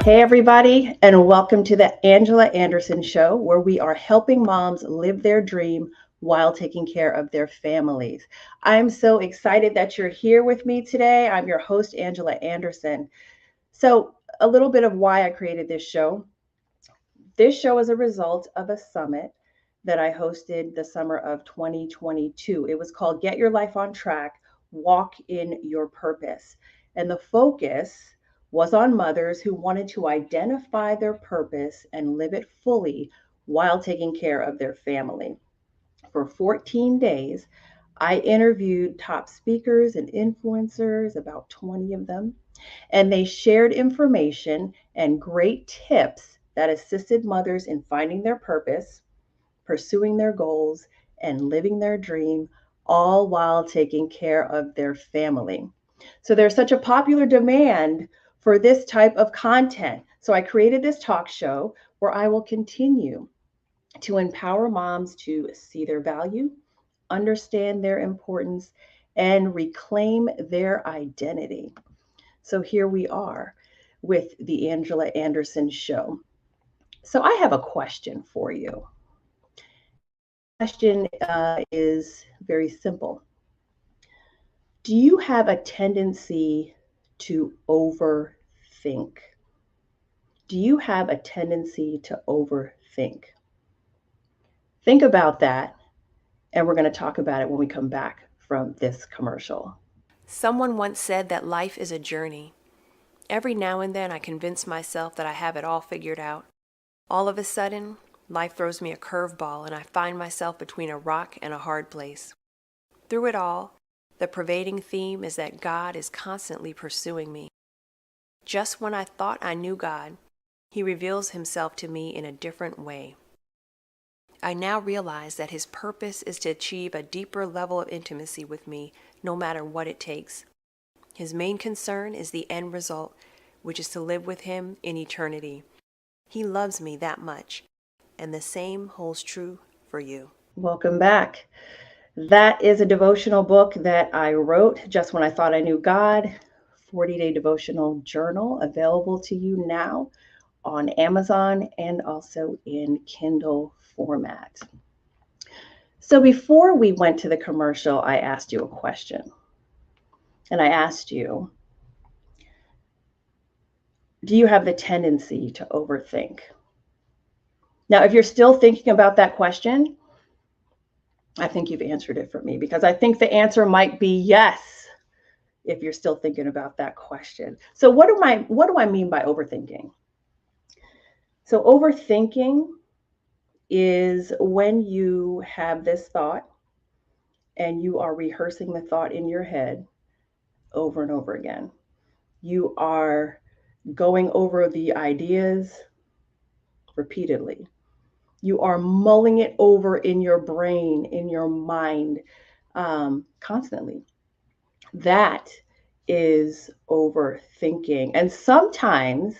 Hey, everybody, and welcome to the Angela Anderson Show, where we are helping moms live their dream while taking care of their families. I'm so excited that you're here with me today. I'm your host, Angela Anderson. So, a little bit of why I created this show. This show is a result of a summit that I hosted the summer of 2022. It was called Get Your Life on Track, Walk in Your Purpose. And the focus was on mothers who wanted to identify their purpose and live it fully while taking care of their family. For 14 days, I interviewed top speakers and influencers, about 20 of them, and they shared information and great tips that assisted mothers in finding their purpose, pursuing their goals, and living their dream, all while taking care of their family. So there's such a popular demand for this type of content. So I created this talk show where I will continue to empower moms to see their value, understand their importance, and reclaim their identity. So here we are with the Angela Anderson Show. So I have a question for you. Question is very simple. Do you have a tendency to overthink? Do you have a tendency to overthink? Think about that, and we're going to talk about it when we come back from this commercial. Someone once said that life is a journey. Every now and then I convince myself that I have it all figured out. All of a sudden, life throws me a curveball and I find myself between a rock and a hard place. Through it all, the pervading theme is that God is constantly pursuing me. Just when I thought I knew God, He reveals Himself to me in a different way. I now realize that His purpose is to achieve a deeper level of intimacy with me, no matter what it takes. His main concern is the end result, which is to live with Him in eternity. He loves me that much, and the same holds true for you. Welcome back. That is a devotional book that I wrote just when I thought I knew God. 40-day devotional journal available to you now on Amazon and also in Kindle format. So before we went to the commercial, I asked you a question. And I asked you, do you have the tendency to overthink? Now, if you're still thinking about that question, I think you've answered it for me, because I think the answer might be yes if you're still thinking about that question. So what do I mean by overthinking? So overthinking is when you have this thought and you are rehearsing the thought in your head over and over again. You are going over the ideas repeatedly. You are mulling it over in your brain, in your mind, constantly. That is overthinking. And sometimes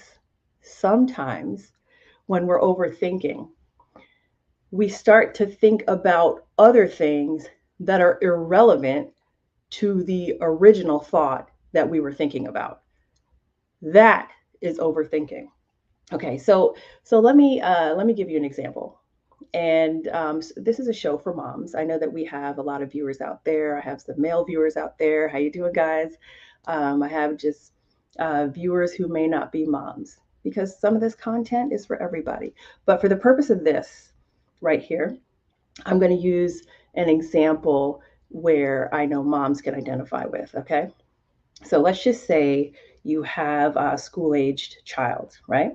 when we're overthinking, we start to think about other things that are irrelevant to the original thought that we were thinking about. That is overthinking. Okay, so let me give you an example. And this is a show for moms. I know that we have a lot of viewers out there. I have some male viewers out there. How you doing, guys? I have just viewers who may not be moms, because some of this content is for everybody. But for the purpose of this right here, I'm going to use an example where I know moms can identify with. Okay, so let's just say you have a school-aged child, right?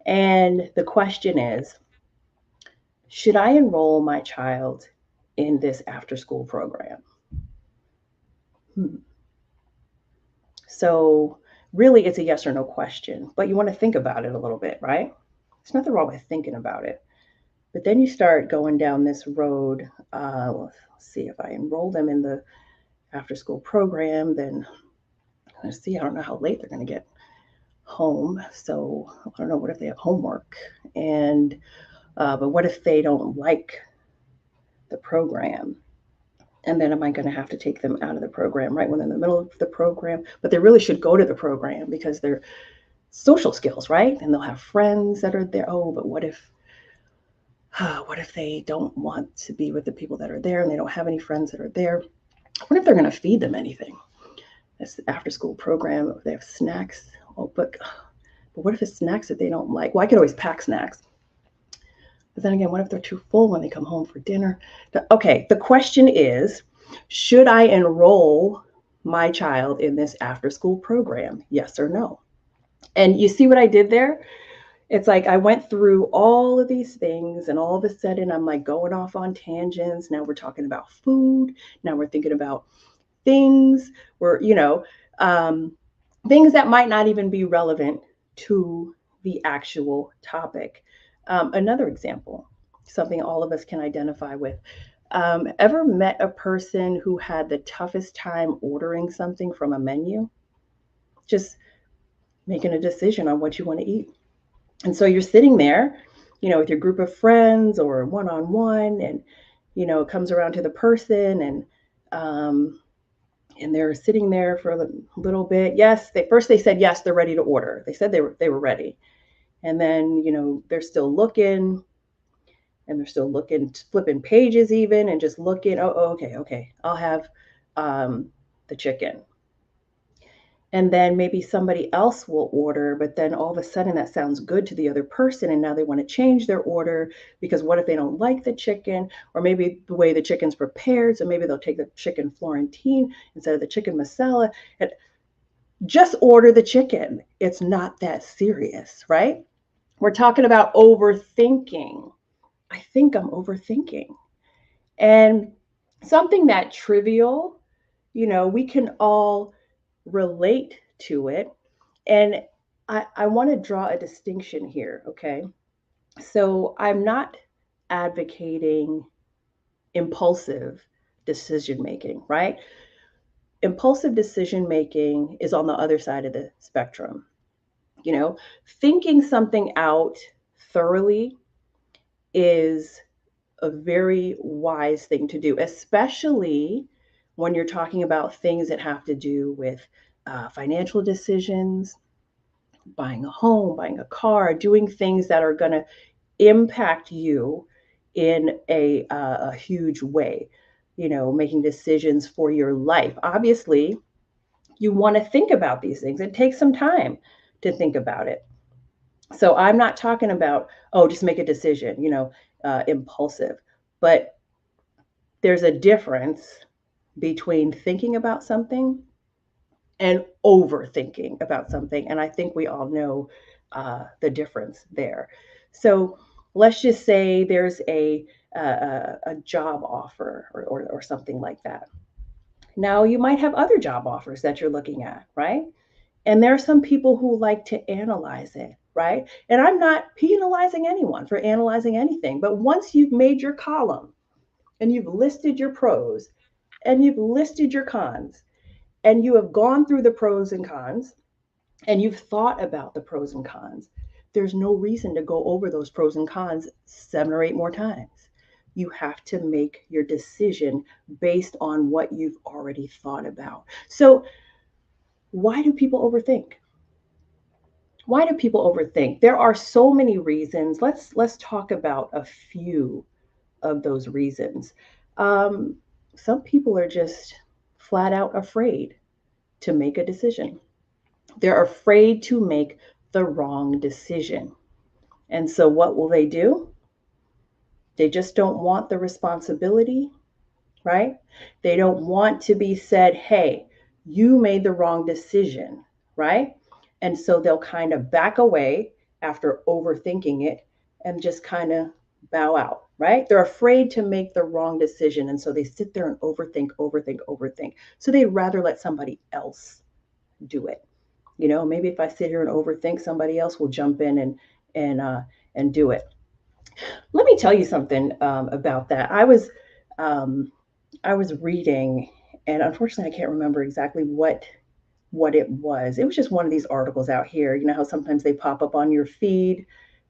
And the question is, should I enroll my child in this after school program? Hmm. So really it's a yes or no question, but you want to think about it a little bit, right? There's nothing wrong with thinking about it. But then you start going down this road. Let's see, if I enroll them in the after school program, then let's see, I don't know how late they're going to get home. So I don't know, what if they have homework? And but what if they don't like the program? And then am I going to have to take them out of the program right when they're in the middle of the program? But they really should go to the program because they're social skills, right? And they'll have friends that are there. Oh, but what if they don't want to be with the people that are there and they don't have any friends that are there? What if they're going to feed them anything? That's the after school program. They have snacks. Oh, but what if it's snacks that they don't like? Well, I could always pack snacks. But then again, what if they're too full when they come home for dinner? Okay, the question is, should I enroll my child in this after school program? Yes or no? And you see what I did there? It's like I went through all of these things, and all of a sudden I'm like going off on tangents. Now we're talking about food. Now we're thinking about things where, um, things that might not even be relevant to the actual topic. Another example, something all of us can identify with. Ever met a person who had the toughest time ordering something from a menu? Just making a decision on what you want to eat. And so you're sitting there, with your group of friends or one on one, and it comes around to the person, um, and they're sitting there for a little bit. Yes, they said yes, they're ready to order. They said they were ready, and then they're still looking, and they're still looking, flipping pages even, and just looking. Oh, okay, I'll have the chicken. And then maybe somebody else will order, but then all of a sudden that sounds good to the other person, and now they want to change their order because what if they don't like the chicken, or maybe the way the chicken's prepared, so maybe they'll take the chicken Florentine instead of the chicken masala. And just order the chicken. It's not that serious, right? We're talking about overthinking. I think I'm overthinking. And something that trivial, we can all relate to it. And I want to draw a distinction here, okay? So I'm not advocating impulsive decision making, right? Impulsive decision making is on the other side of the spectrum. You know, thinking something out thoroughly is a very wise thing to do, especially when you're talking about things that have to do with financial decisions, buying a home, buying a car, doing things that are going to impact you in a huge way, making decisions for your life. Obviously, you want to think about these things. It takes some time to think about it. So I'm not talking about, oh, just make a decision, impulsive. But there's a difference between thinking about something and overthinking about something. And I think we all know the difference there. So let's just say there's a job offer or something like that. Now, you might have other job offers that you're looking at, right? And there are some people who like to analyze it, right? And I'm not penalizing anyone for analyzing anything, but once you've made your column and you've listed your pros and you've listed your cons and you have gone through the pros and cons and you've thought about the pros and cons, there's no reason to go over those pros and cons 7 or 8 more times. You have to make your decision based on what you've already thought about. So, why do people overthink? Why do people overthink? There are so many reasons. Let's talk about a few of those reasons. Um, some people are just flat out afraid to make a decision. They're afraid to make the wrong decision. And so what will they do? They just don't want the responsibility, right? They don't want to be said, hey, you made the wrong decision, right? And so they'll kind of back away after overthinking it and just kind of bow out, right? They're afraid to make the wrong decision. And so they sit there and overthink. So they'd rather let somebody else do it. Maybe if I sit here and overthink, somebody else will jump in and do it. Let me tell you something about that. I was reading, and unfortunately, I can't remember exactly what it was. It was just one of these articles out here. You know how sometimes they pop up on your feed,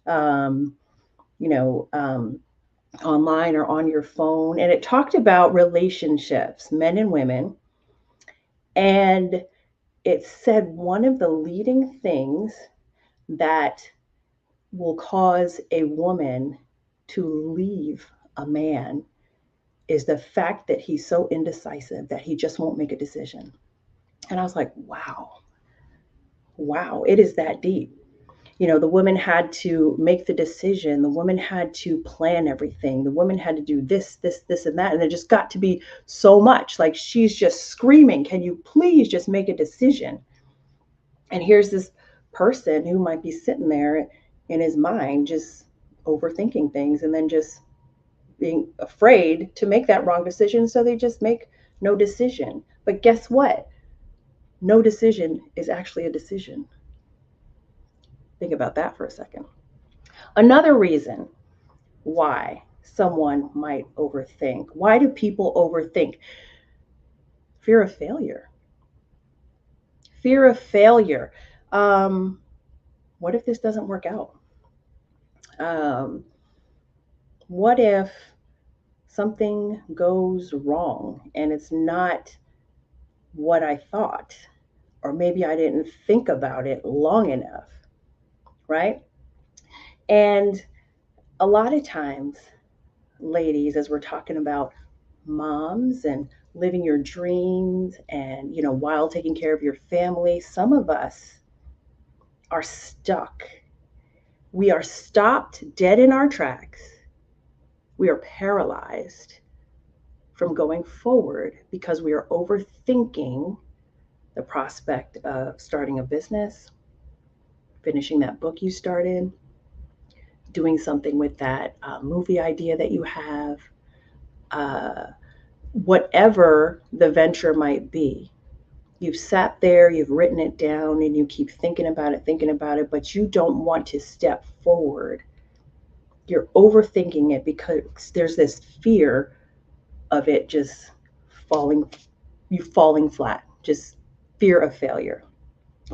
um, you know, um, online or on your phone, and it talked about relationships, men and women, and it said one of the leading things that will cause a woman to leave a man is the fact that he's so indecisive that he just won't make a decision. And I was like, wow, wow, it is that deep. The woman had to make the decision. The woman had to plan everything. The woman had to do this, and that. And it just got to be so much. Like she's just screaming, can you please just make a decision? And here's this person who might be sitting there in his mind just overthinking things and then just being afraid to make that wrong decision. So they just make no decision. But guess what? No decision is actually a decision. Think about that for a second. Another reason why someone might overthink. Why do people overthink? Fear of failure. Fear of failure. Um, what if this doesn't work out? Um, what if something goes wrong and it's not what I thought? Or maybe I didn't think about it long enough, right? And a lot of times, ladies, as we're talking about moms and living your dreams and while taking care of your family, some of us are stuck. We are stopped dead in our tracks. We are paralyzed from going forward because we are overthinking the prospect of starting a business, finishing that book you started, doing something with that movie idea that you have, uh, whatever the venture might be. You've sat there, you've written it down, and you keep thinking about it, but you don't want to step forward. You're overthinking it because there's this fear of it just falling, you falling flat, just fear of failure.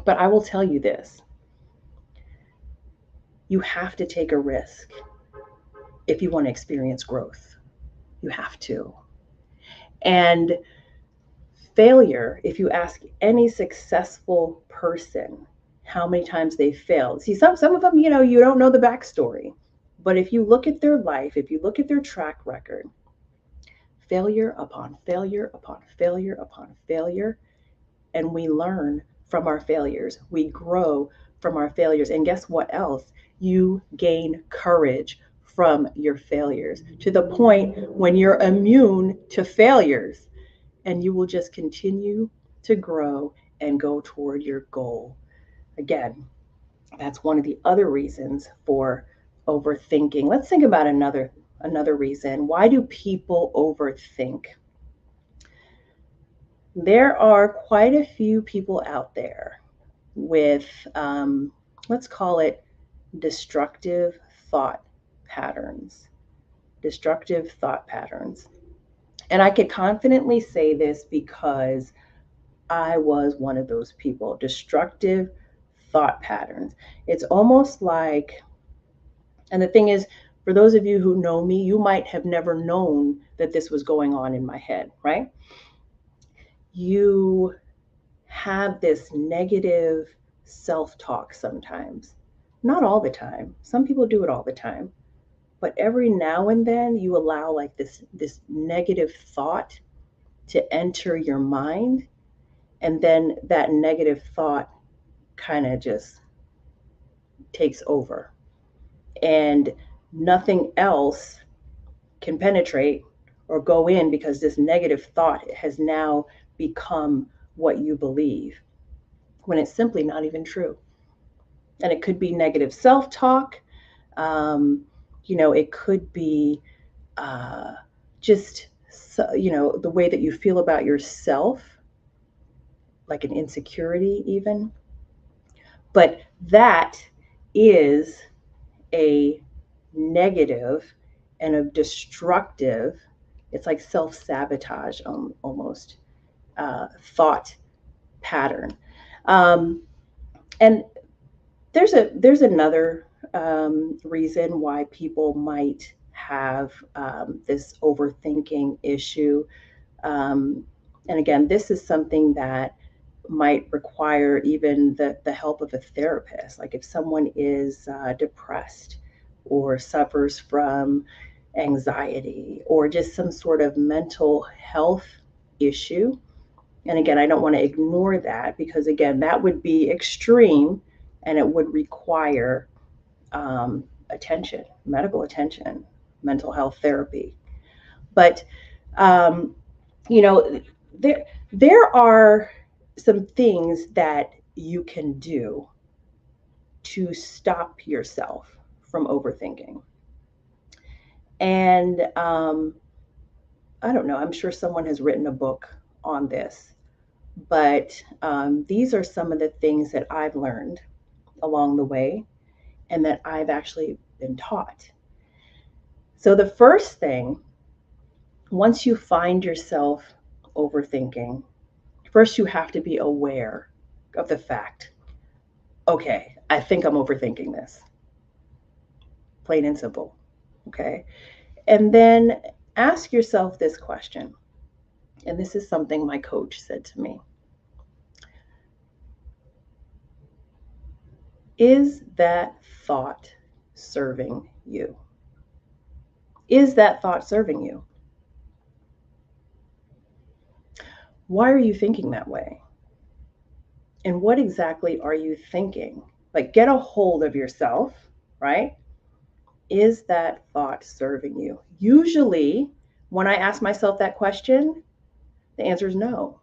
But I will tell you this, you have to take a risk if you want to experience growth. You have to. And failure, if you ask any successful person how many times they failed, see, some of them, you don't know the backstory. But if you look at their life, if you look at their track record, failure upon failure upon failure upon failure, and we learn from our failures. We grow from our failures. And guess what else? You gain courage from your failures to the point when you're immune to failures and you will just continue to grow and go toward your goal. Again, that's one of the other reasons for overthinking. Let's think about another reason. Why do people overthink? There are quite a few people out there with, let's call it destructive thought patterns. Destructive thought patterns. And I could confidently say this because I was one of those people. Destructive thought patterns. It's almost like, and the thing is, for those of you who know me, you might have never known that this was going on in my head, right? You have this negative self talk sometimes. Not all the time. Some people do it all the time. But every now and then you allow like this negative thought to enter your mind, and then that negative thought kind of just takes over and nothing else can penetrate or go in because this negative thought has now become what you believe when it's simply not even true. And it could be negative self talk. Um, it could be uh, just, the way that you feel about yourself, like an insecurity, even. But that is a negative and a destructive, it's like self sabotage almost, thought pattern. Um, and there's another reason why people might have this overthinking issue. Um, and again, this is something that might require even the help of a therapist. Like if someone is depressed or suffers from anxiety or just some sort of mental health issue. And again, I don't want to ignore that because, again, that would be extreme and it would require attention, medical attention, mental health therapy. But, um, you know, there are some things that you can do to stop yourself from overthinking. And I don't know, I'm sure someone has written a book on this, but these are some of the things that I've learned along the way and that I've actually been taught. So, the first thing, once you find yourself overthinking, first you have to be aware of the fact, okay, I think I'm overthinking this, plain and simple. Okay. And then ask yourself this question. And this is something my coach said to me. Is that thought serving you? Is that thought serving you? Why are you thinking that way? And what exactly are you thinking? Like, get a hold of yourself, right? Is that thought serving you? Usually, when I ask myself that question, the answer is no.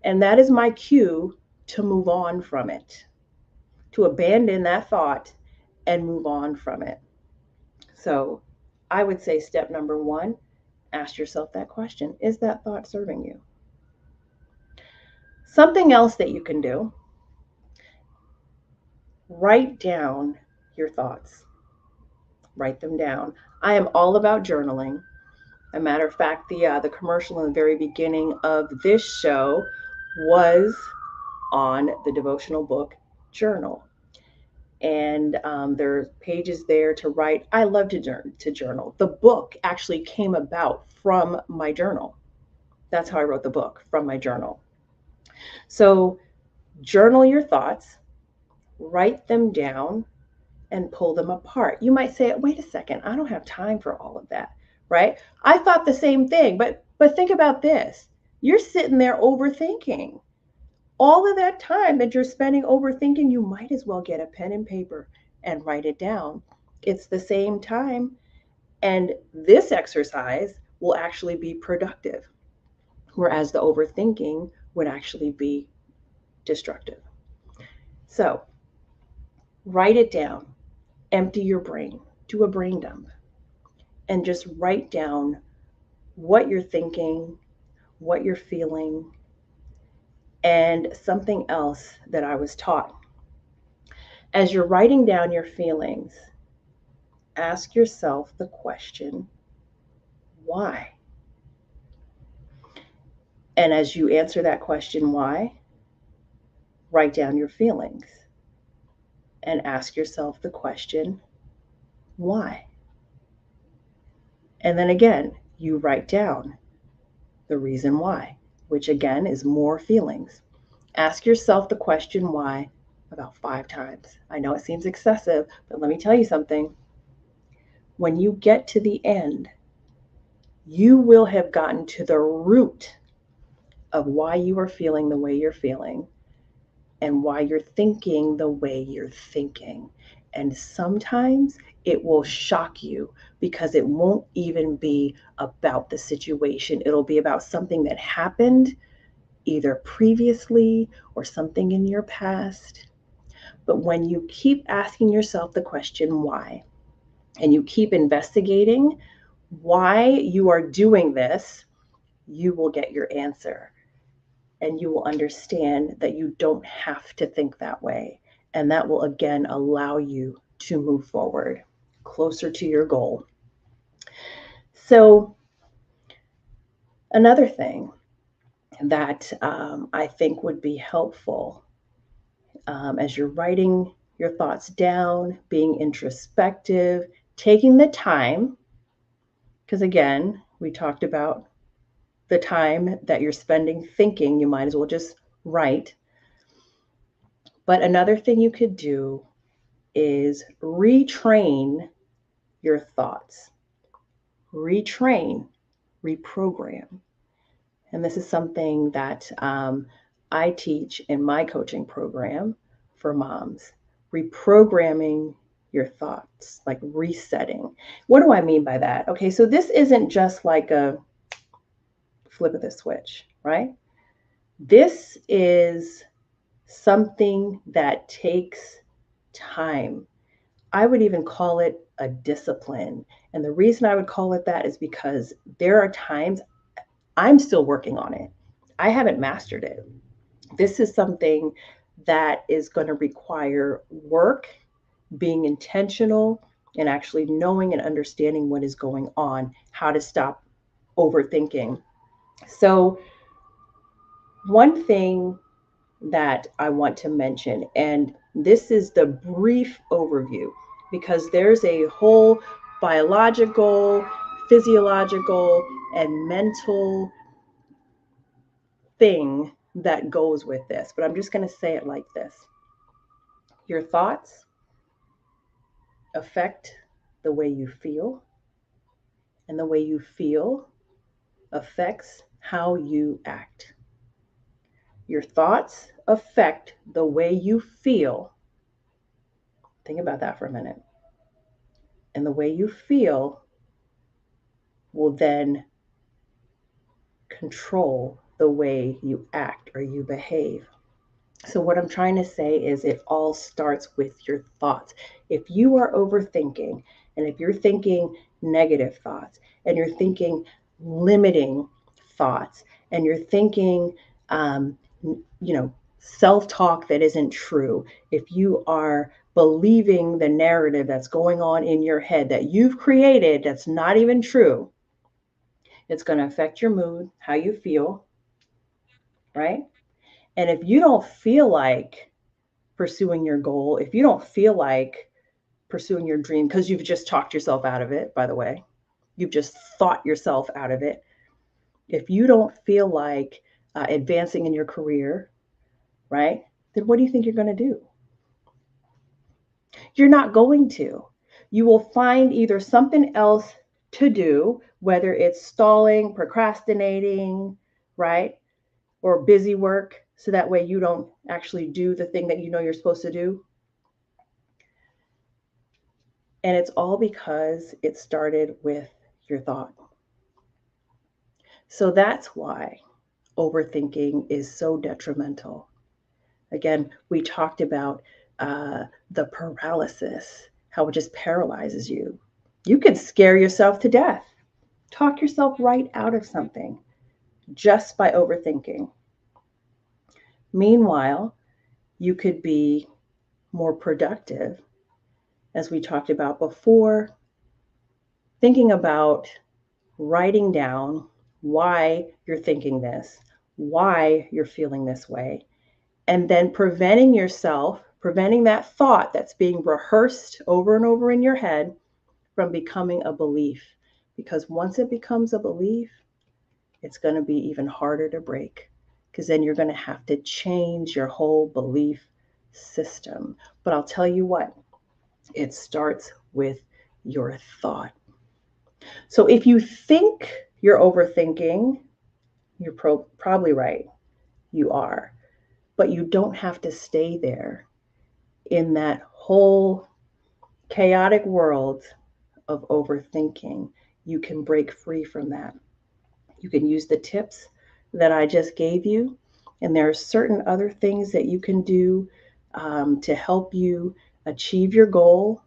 And that is my cue to move on from it, to abandon that thought and move on from it. So I would say step number one, ask yourself that question. Is that thought serving you? Something else that you can do, write down your thoughts. Write them down. I am all about journaling. A matter of fact, the commercial in the very beginning of this show was on the devotional book Journal. And there are pages there to write. I love to journal. The book actually came about from my journal. That's how I wrote the book, from my journal. So journal your thoughts, write them down, and pull them apart. You might say, wait a second, I don't have time for all of that, right? I thought the same thing, but think about this. You're sitting there overthinking. All of that time that you're spending overthinking, you might as well get a pen and paper and write it down. It's the same time, and this exercise will actually be productive, whereas the overthinking would actually be destructive. So, write it down, empty your brain, do a brain dump, and just write down what you're thinking, what you're feeling, and something else that I was taught. As you're writing down your feelings, ask yourself the question, why? And as you answer that question, why, write down your feelings and ask yourself the question, why? And then again, you write down the reason why, which again is more feelings. Ask yourself the question why about 5 times. I know it seems excessive, but let me tell you something. When you get to the end, you will have gotten to the root of why you are feeling the way you're feeling and why you're thinking the way you're thinking. And sometimes it will shock you because it won't even be about the situation. It'll be about something that happened either previously or something in your past. But when you keep asking yourself the question, why, and you keep investigating why you are doing this, you will get your answer. And you will understand that you don't have to think that way. And that will again allow you to move forward closer to your goal. So, another thing that I think would be helpful as you're writing your thoughts down, being introspective, taking the time, because again, we talked about the time that you're spending thinking, you might as well just right? But another thing you could do is retrain your thoughts, retrain, reprogram. And this is something that I teach in my coaching program for moms, reprogramming your thoughts, like resetting. What do I mean by that? Okay, so this isn't just like a flip of the switch, right? This is something that takes time. I would even call it a discipline. And the reason I would call it that is because there are times I'm still working on it. I haven't mastered it. This is something that is going to require work, being intentional, and actually knowing and understanding what is going on, how to stop overthinking. So, one thing that I want to mention, and this is the brief overview because there's a whole biological, physiological, and mental thing that goes with this, but I'm just going to say it like this. Your thoughts affect the way you feel, and the way you feel affects how you act. Your thoughts affect the way you feel. Think about that for a minute. And the way you feel will then control the way you act or you behave. So, what I'm trying to say is it all starts with your thoughts. If you are overthinking, and if you're thinking negative thoughts, and you're thinking limiting thoughts, and you're thinking, um, you know, self talk that isn't true, if you are believing the narrative that's going on in your head that you've created that's not even true, it's going to affect your mood, how you feel, right? And if you don't feel like pursuing your goal, if you don't feel like pursuing your dream because you've just talked yourself out of it, by the way, you've just thought yourself out of it. If you don't feel like advancing in your career, right, then what do you think you're going to do? You're not going to. You will find either something else to do, whether it's stalling, procrastinating, right, or busy work, so that way you don't actually do the thing that you know you're supposed to do. And it's all because it started with your thought. So that's why overthinking is so detrimental. Again, we talked about the paralysis, how it just paralyzes you. You could scare yourself to death, talk yourself right out of something just by overthinking. Meanwhile, you could be more productive, as we talked about before, thinking about writing down why you're thinking this, why you're feeling this way, and then preventing yourself, preventing that thought that's being rehearsed over and over in your head from becoming a belief. Because once it becomes a belief, it's going to be even harder to break because then you're going to have to change your whole belief system. But I'll tell you what, it starts with your thought. So if you think you're overthinking, you're probably right. You are. But you don't have to stay there in that whole chaotic world of overthinking. You can break free from that. You can use the tips that I just gave you. And there are certain other things that you can do to help you achieve your goal,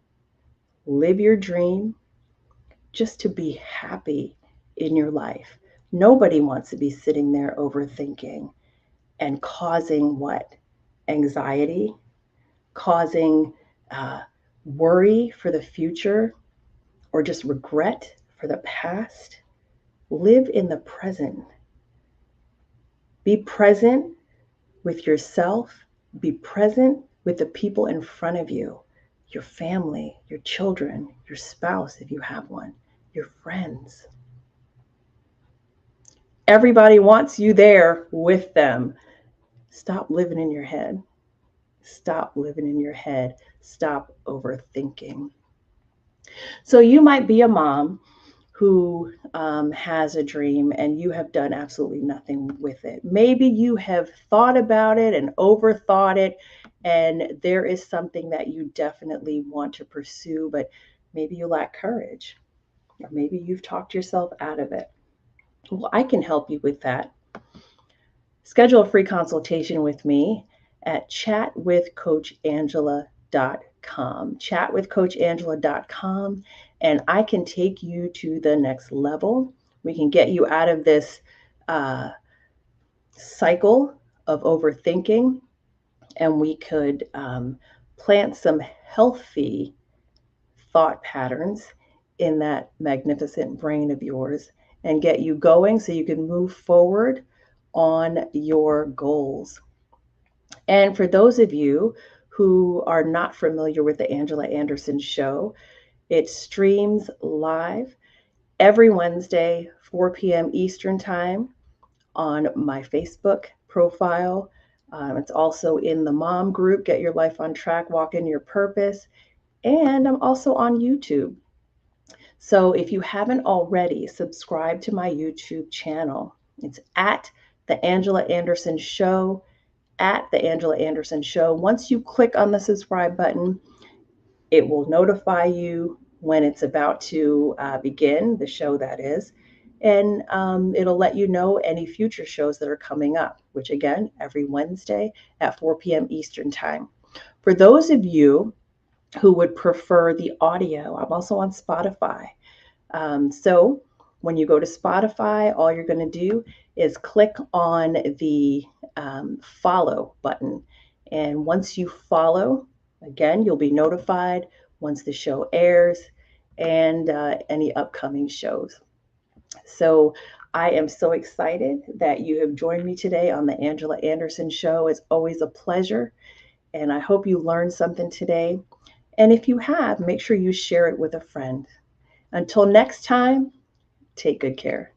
live your dream, just to be happy in your life. Nobody wants to be sitting there overthinking and causing what? Anxiety, causing uh, worry for the future, or just regret for the past. Live in the present. Be present with yourself. Be present with the people in front of you, your family, your children, your spouse, if you have one, your friends. Everybody wants you there with them. Stop living in your head. Stop living in your head. Stop overthinking. So you might be a mom who has a dream and you have done absolutely nothing with it. Maybe you have thought about it and overthought it, and there is something that you definitely want to pursue, but maybe you lack courage, or maybe you've talked yourself out of it. Well, I can help you with that. Schedule a free consultation with me at chatwithcoachangela.com. Chatwithcoachangela.com, and I can take you to the next level. We can get you out of this uh, cycle of overthinking, and we could plant some healthy thought patterns in that magnificent brain of yours and get you going so you can move forward on your goals. And for those of you who are not familiar with the Angela Anderson Show, it streams live every Wednesday, 4 p.m. Eastern Time on my Facebook profile. It's also in the mom group, Get Your Life on Track, Walk in Your Purpose. And I'm also on YouTube. So if you haven't already, subscribe to my YouTube channel. It's at The Angela Anderson Show, at The Angela Anderson Show. Once you click on the subscribe button, it will notify you when it's about to begin, the show that is, and it'll let you know any future shows that are coming up, which again, every Wednesday at 4 p.m. Eastern Time. For those of you who would prefer the audio, I'm also on Spotify. So when you go to Spotify, all you're going to do is click on the follow button. And once you follow, again, you'll be notified once the show airs and any upcoming shows. So I am so excited that you have joined me today on the Angela Anderson Show. It's always a pleasure. And I hope you learned something today. And if you have, make sure you share it with a friend. Until next time, take good care.